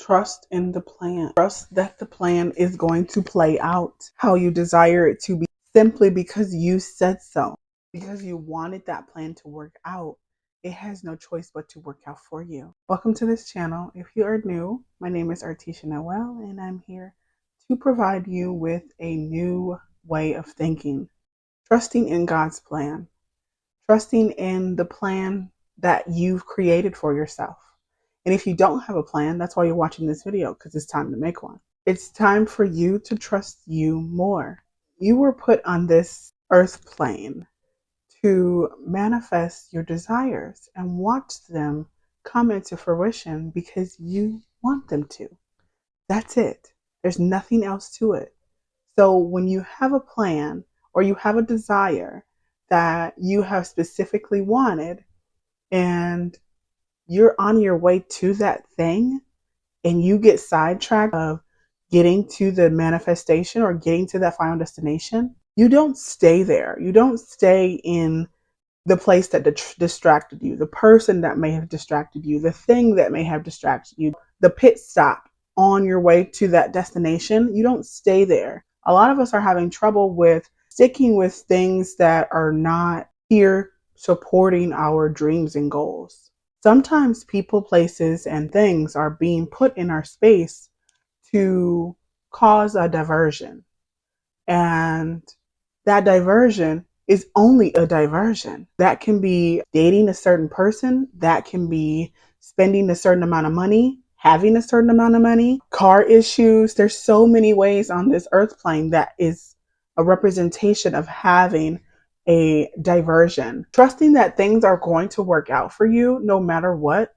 Trust in the plan. Trust that the plan is going to play out how you desire it to be, simply because you said so, because you wanted that plan to work out. It has no choice but to work out for you. Welcome to this channel. If you are new, my name is Artishaa Noelle, and I'm here to provide you with a new way of thinking. Trusting in God's plan. Trusting in the plan that you've created for yourself. And if you don't have a plan, that's why you're watching this video, because it's time to make one. It's time for you to trust you more. You were put on this earth plane to manifest your desires and watch them come into fruition because you want them to. That's it. There's nothing else to it. So when you have a plan or you have a desire that you have specifically wanted and you're on your way to that thing and you get sidetracked of getting to the manifestation or getting to that final destination, you don't stay there. You don't stay in the place that distracted you, the person that may have distracted you, the thing that may have distracted you, the pit stop on your way to that destination. You don't stay there. A lot of us are having trouble with sticking with things that are not here supporting our dreams and goals. Sometimes people, places, and things are being put in our space to cause a diversion. And that diversion is only a diversion. That can be dating a certain person. That can be spending a certain amount of money, having a certain amount of money, car issues. There's so many ways on this earth plane that is a representation of having a diversion. Trusting that things are going to work out for you no matter what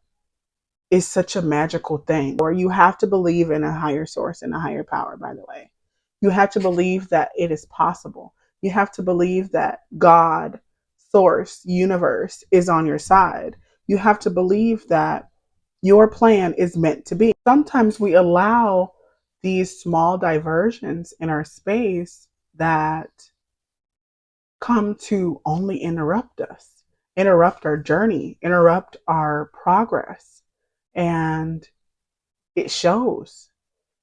is such a magical thing. Or you have to believe in a higher source and a higher power, by the way. You have to believe that it is possible. You have to believe that God, source, universe is on your side. You have to believe that your plan is meant to be. Sometimes we allow these small diversions in our space that come to only interrupt us, interrupt our journey, interrupt our progress. And it shows.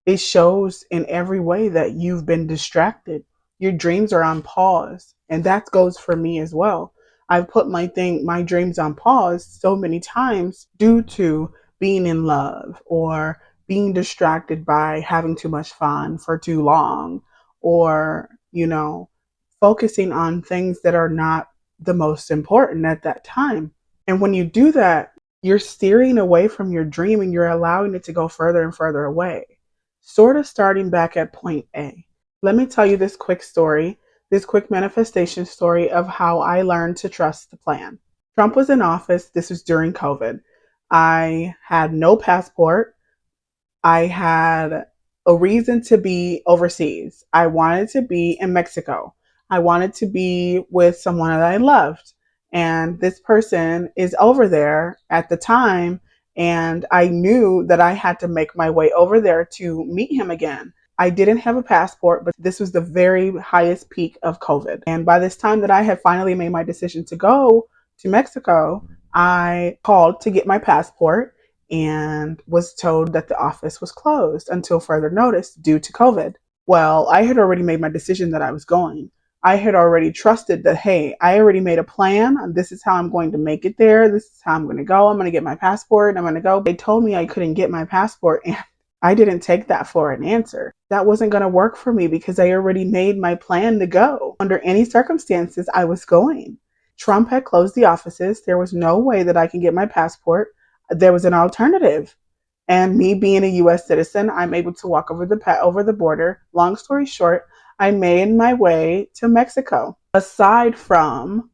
It shows in every way that you've been distracted. Your dreams are on pause. And that goes for me as well. I've put my dreams on pause so many times due to being in love or being distracted by having too much fun for too long, or, focusing on things that are not the most important at that time. And when you do that, you're steering away from your dream and you're allowing it to go further and further away, sort of starting back at point A. Let me tell you this quick story, this quick manifestation story of how I learned to trust the plan. Trump was in office. This was during COVID. I had no passport. I had a reason to be overseas. I wanted to be in Mexico. I wanted to be with someone that I loved. And this person is over there at the time. And I knew that I had to make my way over there to meet him again. I didn't have a passport, but this was the very highest peak of COVID. And by this time that I had finally made my decision to go to Mexico, I called to get my passport and was told that the office was closed until further notice due to COVID. Well, I had already made my decision that I was going. I had already trusted that, hey, I already made a plan. This is how I'm going to make it there. This is how I'm going to go. I'm going to get my passport. I'm going to go. They told me I couldn't get my passport, and I didn't take that for an answer. That wasn't going to work for me because I already made my plan to go. Under any circumstances, I was going. Trump had closed the offices. There was no way that I can get my passport. There was an alternative. And me being a U.S. citizen, I'm able to walk over the border. Long story short, I made my way to Mexico. Aside from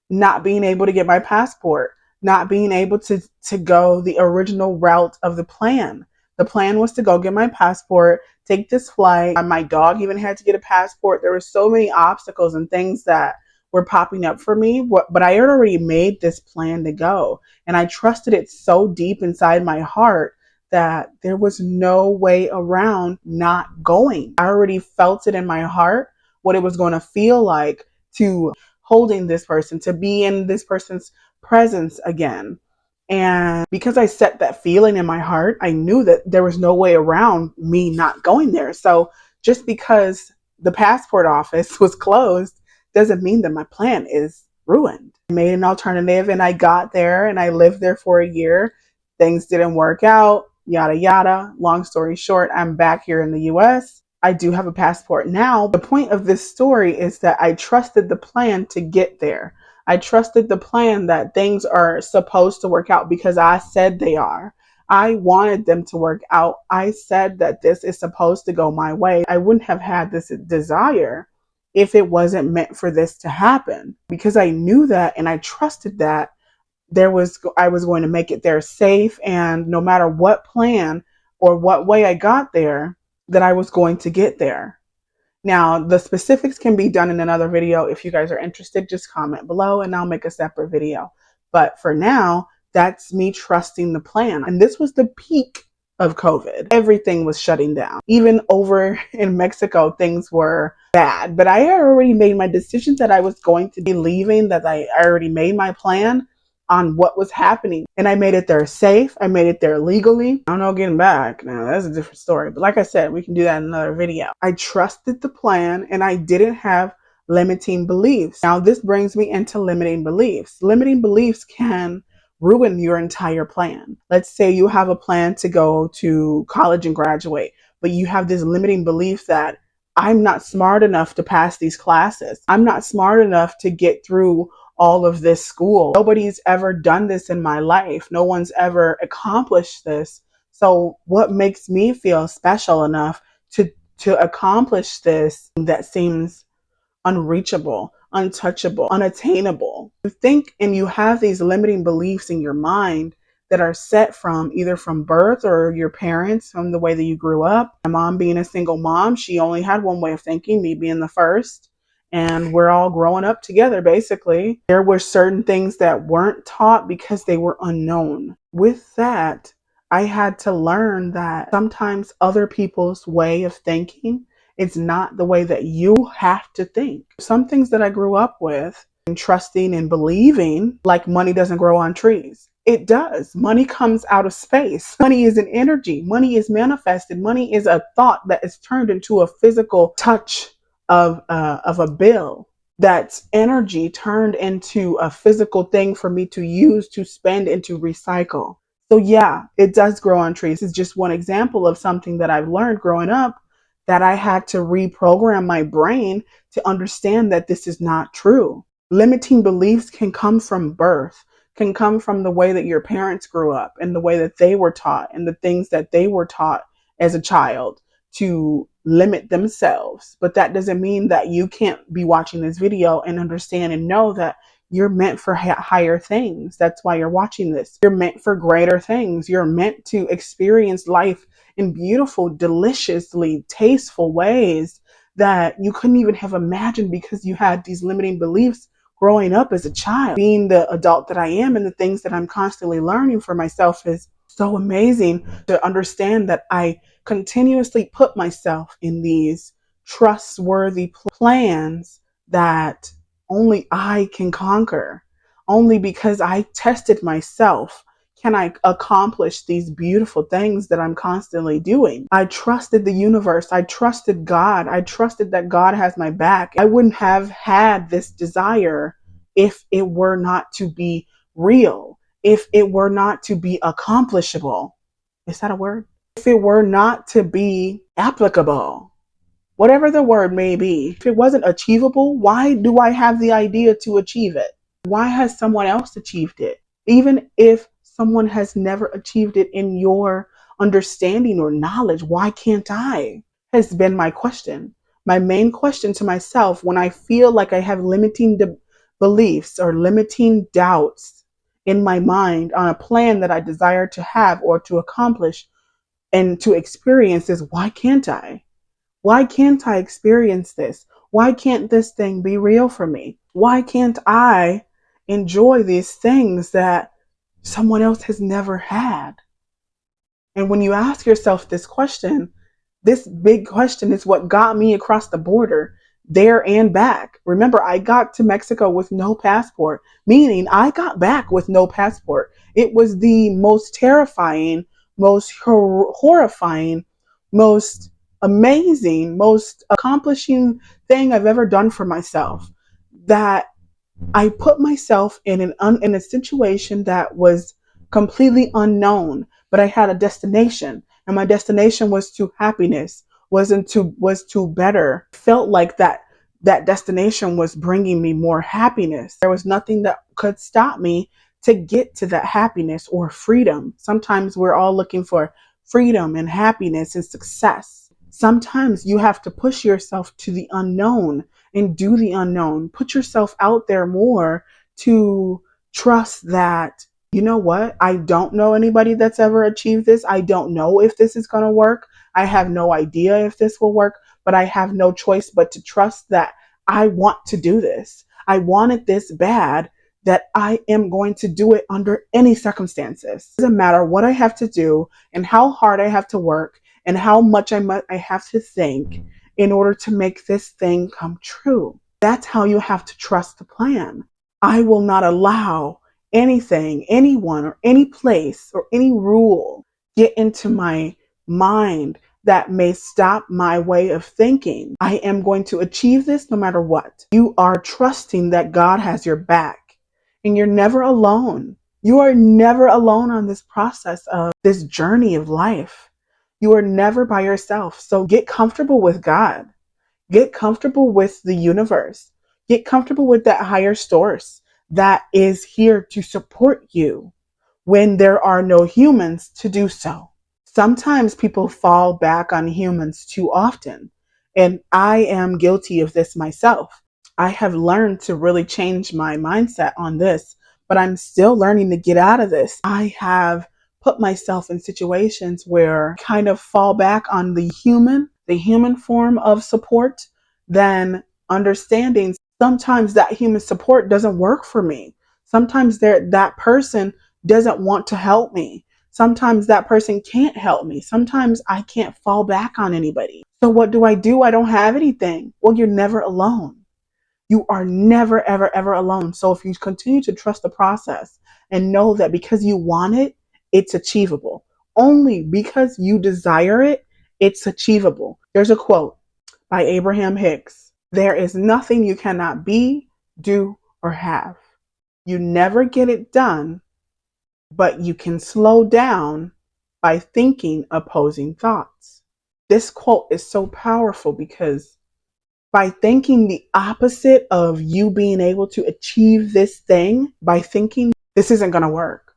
not being able to get my passport, not being able to go the original route of the plan. The plan was to go get my passport, take this flight. My dog even had to get a passport. There were so many obstacles and things that were popping up for me, but I had already made this plan to go. And I trusted it so deep inside my heart that there was no way around not going. I already felt it in my heart, what it was going to feel like to holding this person, to be in this person's presence again. And because I set that feeling in my heart, I knew that there was no way around me not going there. So just because the passport office was closed doesn't mean that my plan is ruined. I made an alternative and I got there and I lived there for a year. Things didn't work out, yada, yada. Long story short, I'm back here in the US. I do have a passport now. The point of this story is that I trusted the plan to get there. I trusted the plan that things are supposed to work out because I said they are. I wanted them to work out. I said that this is supposed to go my way. I wouldn't have had this desire if it wasn't meant for this to happen, because I knew that and I trusted that I was going to make it there safe, and no matter what plan or what way I got there, that I was going to get there. Now, the specifics can be done in another video. If you guys are interested, just comment below and I'll make a separate video. But for now, that's me trusting the plan. And this was the peak of COVID. Everything was shutting down. Even over in Mexico, things were bad. But I had already made my decision that I was going to be leaving, that I already made my plan on what was happening. And I made it there safe. I made it there legally. I don't know, getting back. Now, that's a different story. But like I said, we can do that in another video. I trusted the plan and I didn't have limiting beliefs. Now, this brings me into limiting beliefs. Limiting beliefs can ruin your entire plan. Let's say you have a plan to go to college and graduate, but you have this limiting belief that I'm not smart enough to pass these classes. I'm not smart enough to get through all of this school. Nobody's ever done this in my life. No one's ever accomplished this. So what makes me feel special enough to accomplish this that seems unreachable, untouchable, unattainable? You think and you have these limiting beliefs in your mind that are set from either from birth or your parents, from the way that you grew up. My mom being a single mom, she only had one way of thinking, me being the first. And we're all growing up together, basically. There were certain things that weren't taught because they were unknown. With that, I had to learn that sometimes other people's way of thinking, it's not the way that you have to think. Some things that I grew up with, and trusting and believing, like money doesn't grow on trees. It does. Money comes out of space. Money is an energy. Money is manifested. Money is a thought that is turned into a physical touch of a bill. That's energy turned into a physical thing for me to use, to spend, and to recycle. So yeah, it does grow on trees. This is just one example of something that I've learned growing up, that I had to reprogram my brain to understand that this is not true. Limiting beliefs can come from birth, can come from the way that your parents grew up and the way that they were taught and the things that they were taught as a child to limit themselves. But that doesn't mean that you can't be watching this video and understand and know that you're meant for higher things. That's why you're watching this. You're meant for greater things. You're meant to experience life in beautiful, deliciously tasteful ways that you couldn't even have imagined because you had these limiting beliefs growing up as a child. Being the adult that I am and the things that I'm constantly learning for myself is so amazing to understand that I continuously put myself in these trustworthy plans that only I can conquer. Only because I tested myself can I accomplish these beautiful things that I'm constantly doing. I trusted the universe. I trusted God. I trusted that God has my back. I wouldn't have had this desire if it were not to be real, if it were not to be accomplishable. Is that a word? If it were not to be applicable, whatever the word may be, if it wasn't achievable, why do I have the idea to achieve it? Why has someone else achieved it? Even if someone has never achieved it in your understanding or knowledge, why can't I? Has been my question. My main question to myself when I feel like I have limiting beliefs or limiting doubts in my mind on a plan that I desire to have or to accomplish and to experience is, why can't I? Why can't I experience this? Why can't this thing be real for me? Why can't I enjoy these things that someone else has never had? And when you ask yourself this question, this big question is what got me across the border. there and back. Remember, I got to Mexico with no passport, meaning I got back with no passport. It was the most terrifying, most horrifying, most amazing, most accomplishing thing I've ever done for myself. That I put myself in a situation that was completely unknown, but I had a destination, and my destination was to happiness, was to better. Felt like that destination was bringing me more happiness. There was nothing that could stop me to get to that happiness or freedom. Sometimes we're all looking for freedom and happiness and success. Sometimes you have to push yourself to the unknown and do the unknown. Put yourself out there more to trust that, you know what? I don't know anybody that's ever achieved this. I don't know if this is going to work. I have no idea if this will work, but I have no choice but to trust that I want to do this. I want it this bad that I am going to do it under any circumstances. It doesn't matter what I have to do and how hard I have to work and how much I have to think in order to make this thing come true. That's how you have to trust the plan. I will not allow anything, anyone, or any place or any rule get into my mind that may stop my way of thinking. I am going to achieve this no matter what. You are trusting that God has your back and you're never alone. You are never alone on this process of this journey of life. You are never by yourself. So get comfortable with God. Get comfortable with the universe. Get comfortable with that higher source that is here to support you when there are no humans to do so. Sometimes people fall back on humans too often, and I am guilty of this myself. I have learned to really change my mindset on this, but I'm still learning to get out of this. I have put myself in situations where I kind of fall back on the human form of support, then understanding sometimes that human support doesn't work for me. Sometimes that person doesn't want to help me. Sometimes that person can't help me. Sometimes I can't fall back on anybody. So what do? I don't have anything. Well, you're never alone. You are never, ever, ever alone. So if you continue to trust the process and know that because you want it, it's achievable. Only because you desire it, it's achievable. There's a quote by Abraham Hicks. There is nothing you cannot be, do, or have. You never get it done, but you can slow down by thinking opposing thoughts. This quote is so powerful because by thinking the opposite of you being able to achieve this thing, by thinking this isn't going to work.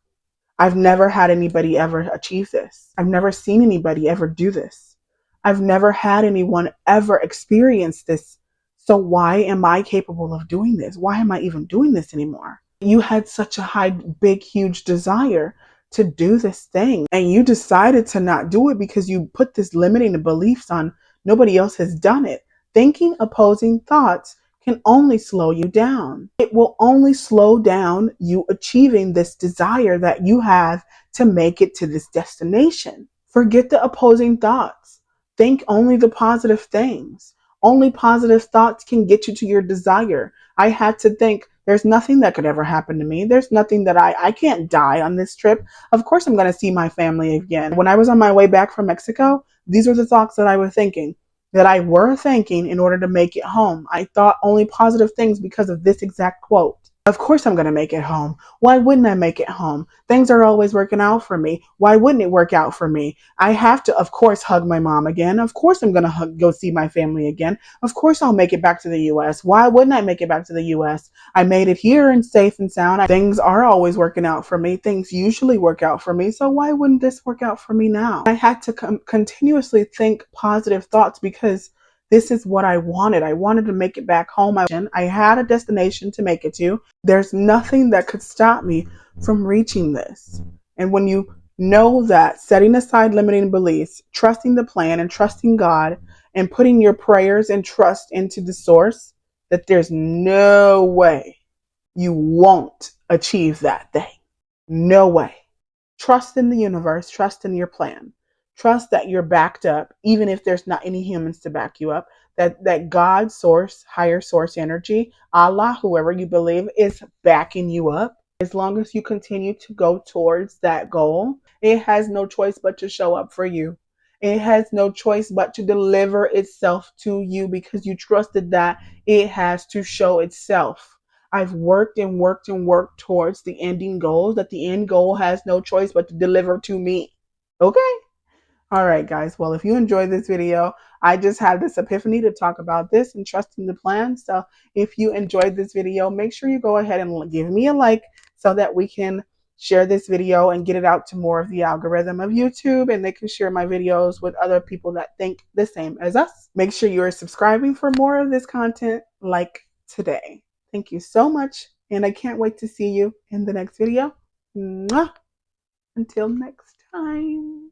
I've never had anybody ever achieve this. I've never seen anybody ever do this. I've never had anyone ever experience this. So why am I capable of doing this? Why am I even doing this anymore? You had such a high, big, huge desire to do this thing, and you decided to not do it because you put this limiting beliefs on nobody else has done it. Thinking opposing thoughts can only slow you down. It will only slow down you achieving this desire that you have to make it to this destination. Forget the opposing thoughts. Think only the positive things. Only positive thoughts can get you to your desire. I had to think there's nothing that could ever happen to me. There's nothing that I can't die on this trip. Of course I'm going to see my family again. When I was on my way back from Mexico, these were the thoughts that I was thinking, that I were thinking in order to make it home. I thought only positive things because of this exact quote. Of course I'm going to make it home. Why wouldn't I make it home? Things are always working out for me. Why wouldn't it work out for me? I have to, of course, hug my mom again. Of course I'm going to go see my family again. Of course I'll make it back to the U.S. Why wouldn't I make it back to the U.S.? I made it here and safe and sound. Things are always working out for me. Things usually work out for me. So why wouldn't this work out for me now? I had to continuously think positive thoughts because this is what I wanted. I wanted to make it back home. I had a destination to make it to. There's nothing that could stop me from reaching this. And when you know that, setting aside limiting beliefs, trusting the plan and trusting God and putting your prayers and trust into the source, that there's no way you won't achieve that thing. No way. Trust in the universe, trust in your plan. Trust that you're backed up, even if there's not any humans to back you up, that God source, higher source energy, Allah, whoever you believe, is backing you up. As long as you continue to go towards that goal, it has no choice but to show up for you. It has no choice but to deliver itself to you because you trusted that it has to show itself. I've worked and worked and worked towards the ending goal, that the end goal has no choice but to deliver to me. Okay? All right, guys. Well, if you enjoyed this video, I just had this epiphany to talk about this and trusting the plan. So if you enjoyed this video, make sure you go ahead and give me a like so that we can share this video and get it out to more of the algorithm of YouTube, and they can share my videos with other people that think the same as us. Make sure you are subscribing for more of this content like today. Thank you so much, and I can't wait to see you in the next video. Mwah! Until next time.